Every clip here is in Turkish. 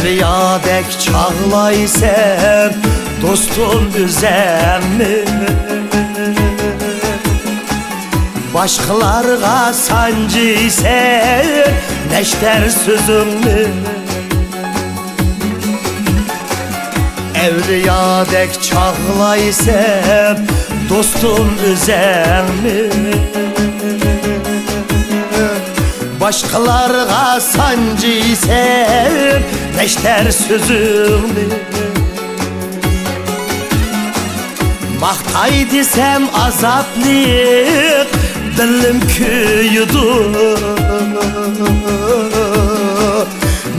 Evliyadek çağlaysen dostum üzemmi, başkalarga sancıysen neşter sözümü. Evliyadek çağlaysan dostum üzemmi, başkalarga sancıysan neşter sözümü. Mahtay desem azaplık dilim kuyudu,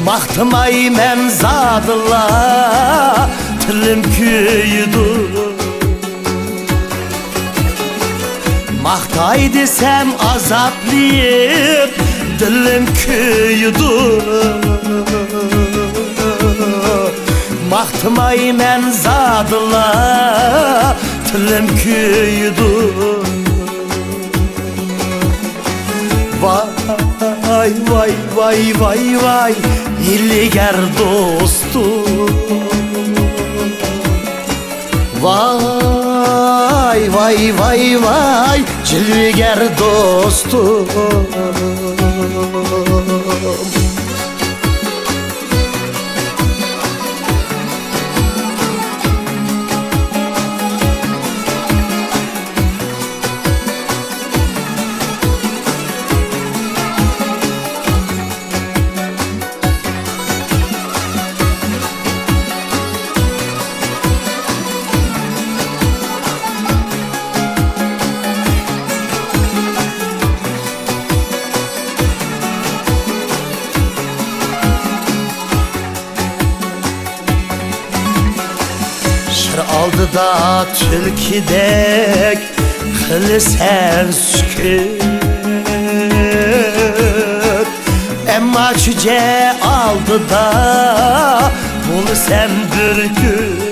mahtımay men zadıla tilim kuyudu. Mahtay desem azaplık dilim kuyudu, mahtımay men zadıla tilim kuyudu. Vay vay vay vay vay hilliger dostum, vay vay vay vay cilveger dostum. Aldı da tülkidek kılı sen sükut, emma çüce aldı da bul sen bürküt.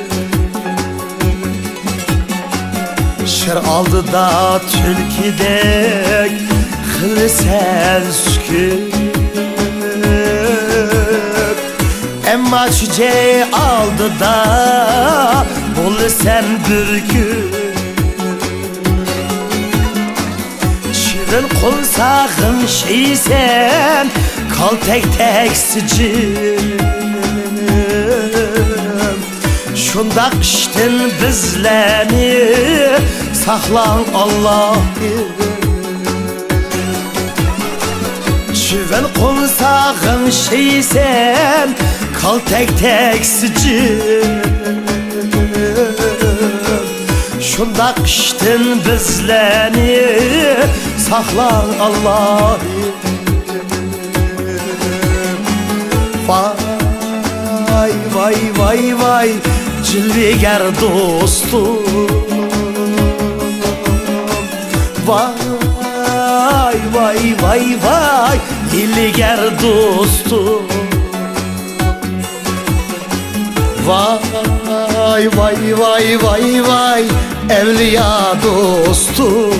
Şır aldı da tülkidek kılı sen sükut, emma çüce aldı da bul sen bürküt. Şirin kulsağın şeysen kal tek tek sıcım, şunda kıştın bizleni saklan Allah'ım. Şirin kulsağın şeysen kal tek tek sıcım, şunda kıştın bizleni saklan Allah'ım. Vay vay vay vay cilveger dostum, vay vay vay vay hilliger dostum. Vay vay vay vay vay evliya dostum,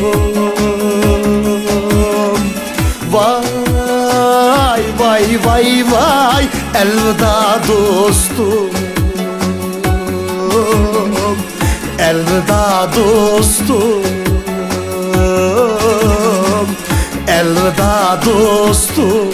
vay vay vay vay elveda dostum, elveda dostum, elveda dostum.